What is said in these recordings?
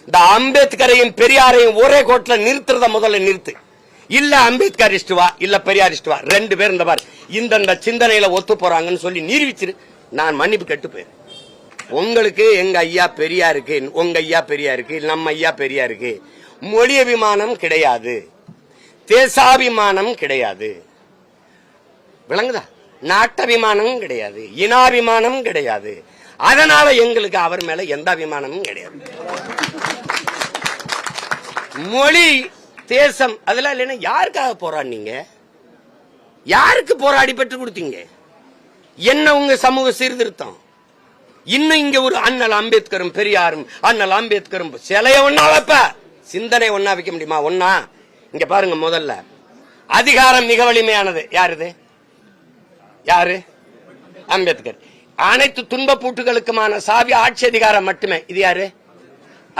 இந்த அம்பேத்கரையும் பெரியாரையும் ஒரே கோட்ல நிறுத்துறத முதல்ல நிறுத்து. இல்ல அம்பேத்கரிஸ்ட் வா, இல்ல பெரியாரிஸ்ட் வா, ரெண்டு பேரும் இந்த மாதிரி இந்த சிந்தனையில ஒத்து போறாங்கன்னு சொல்லி நிரூபிச்சிரு. நான் மன்னிப்பு கேட்டு போயிரு. உங்களுக்கு எங்க ஐயா பெரியாருக்கு, உங்க ஐயா பெரியாருக்கு, நம்ம ஐயா பெரியாருக்கு மொழி அபிமானம் கிடையாது, தேசாபிமானம் கிடையாது, விளங்குதா? நாட்டபிமானம் கிடையாது, இனாபிமானம் கிடையாது. அதனால எங்களுக்கு அவர் மேல எந்த அபிமானமும் கிடையாது. மொழி தேசம் அதெல்லாம் இல்லைன்னா யாருக்காக போராடினீங்க? யாருக்கு போராடி பெற்று கொடுத்தீங்க? என்ன உங்க சமூக சீர்திருத்தம்? இன்னும் இங்க ஒரு அண்ணல் அம்பேத்கரும் பெரியாரும், அண்ணல் அம்பேத்கரும் சிலைய ஒன்னா வைப்ப, சிந்தனை ஒன்னா வைக்க முடியுமா? ஒன்னா இங்க பாருங்க. முதல்ல அதிகாரம் மிக வலிமையானது யாருது? யாரு? அம்பேத்கர். அனைத்து துன்ப பூட்டுகளுக்குமான சாவி ஆட்சி அதிகாரம் மட்டுமே. இது யாரு?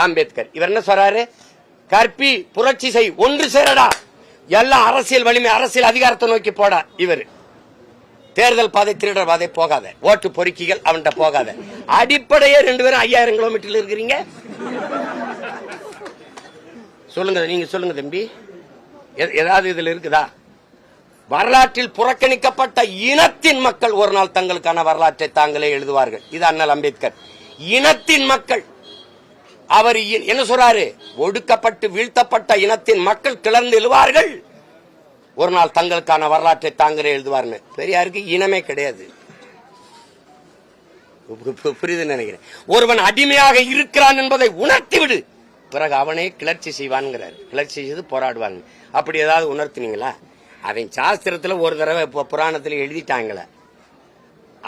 அம்பேத்கர். இவர் என்ன சொல்றாரு? கற்பி, புரட்சி செய், ஒன்று சேரடா, எல்லாம் அரசியல் வலிமை, அரசியல் அதிகாரத்தை நோக்கி போடா. இவர் தேர்தல் பாதை, திருடர் பாதை போகாத, ஓட்டு பொறுக்கிகள் அவன்கிட்ட போகாத. அடிப்படையே ரெண்டு பேரும் 5000 கிலோமீட்டர்ல இருக்கிறீங்க. சொல்லுங்க, நீங்க சொல்லுங்க தம்பி, ஏதாவது இதுல இருக்குதா? வரலாற்றில் புறக்கணிக்கப்பட்ட இனத்தின் மக்கள் ஒரு நாள் தங்களுக்கான வரலாற்றை தாங்களே எழுதுவார்கள். இது அண்ணல் அம்பேத்கர். இனத்தின் மக்கள். அவர் என்ன சொல்றாரு? ஒடுக்கப்பட்டு வீழ்த்தப்பட்ட இனத்தின் மக்கள் கிளர்ந்து எழுவார்கள், ஒரு நாள் தங்களுக்கான வரலாற்றை தாங்களே எழுதுவார்கள். பெரியாருக்கு இனமே கிடையாது. புரியுது நினைக்கிறேன். ஒருவன் அடிமையாக இருக்கிறான் என்பதை உணர்த்தி விடு, பிறகு அவனே கிளர்ச்சி செய்வான்ங்கிறார். கிளர்ச்சி செய்து போராடுவாங்க. அப்படி ஏதாவது உணர்த்தினீங்களா? அவன் சாஸ்திரத்துல ஒரு தடவை புராணத்துல எழுதிட்டாங்களே,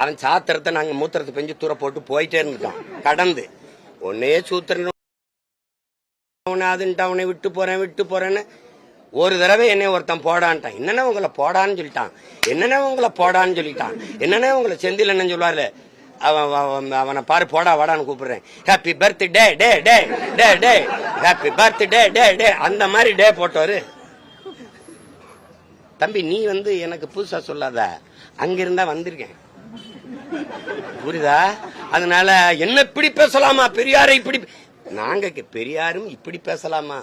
அவன் சாஸ்திரத்தை நாங்க மூத்திரத்தை பெஞ்சு தூர போட்டு போயிட்டே இருந்துட்டோம். கடந்து ஒன்னே சூத்திரன் அவனை விட்டு போறேன்னு ஒரு தடவை என்னை ஒருத்தன் போடான்ட்டான். என்னென்ன உங்களை போடான்னு சொல்லிட்டான், என்னென்ன உங்களை போடான்னு சொல்லிட்டான், என்னென்ன உங்களை செந்தில் என்ன சொல்லுவாரு, அவனை பாரு போடா வாடான்னு கூப்பிடுறேன். ஹாப்பி பர்த்டே டே டே டே டே, ஹாப்பி பர்த்டே டே டே, அந்த மாதிரி டே போட்டோரு. தம்பி நீ எனக்கு புதுசா சொல்லாத, அங்கிருந்தா வந்திருக்கேன், புரியுதா? அதனால என்ன இப்படி பேசலாமா? பெரியாரை இப்படி நாங்க பெரியாரும் இப்படி பேசலாமா?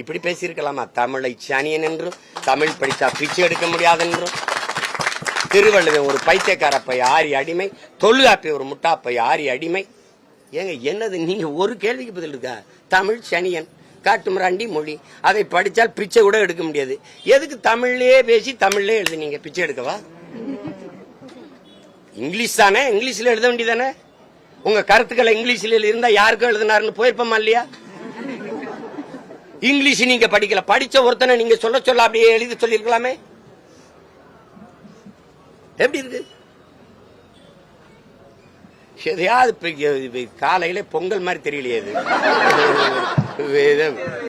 இப்படி பேசியிருக்கலாமா? தமிழை சனியன் என்றும், தமிழ் படிச்சா பிச்சை எடுக்க முடியாது என்றும், திருவள்ளுவர் ஒரு பைத்தியக்காரப்பை 6 அடிமை, தொல்காப்பி ஒரு முட்டாப்பை 6 அடிமை. ஏங்க என்னது? நீங்க ஒரு கேள்விக்கு பதில் இருக்கா? தமிழ் சனியன், காட்டுமிராண்டி மொழி, அதை படிச்சால் பிச்சை கூட எடுக்க முடியாது. எதுக்கு தமிழ்லயே பேசி தமிழ்லயே எழுதுனீங்க? பிச்சை எடுக்கவா? இங்கிலீஷ் தானே, இங்கிலீஷ்ல எழுத வேண்டியதானே? உங்க கருத்துக்களை இங்கிலீஷ்ல இருந்தா யாருக்கும் எழுதினாருன்னு போயிருப்போமா இல்லையா? இங்கிலீஷ் நீங்க படிக்கல, படிச்ச ஒருத்தனை நீங்க சொல்ல அப்படியே எழுதி சொல்லிருக்கலாமே. எப்படி இருக்கு? எதையாவது காலையில பொங்கல் மாதிரி தெரியலையே.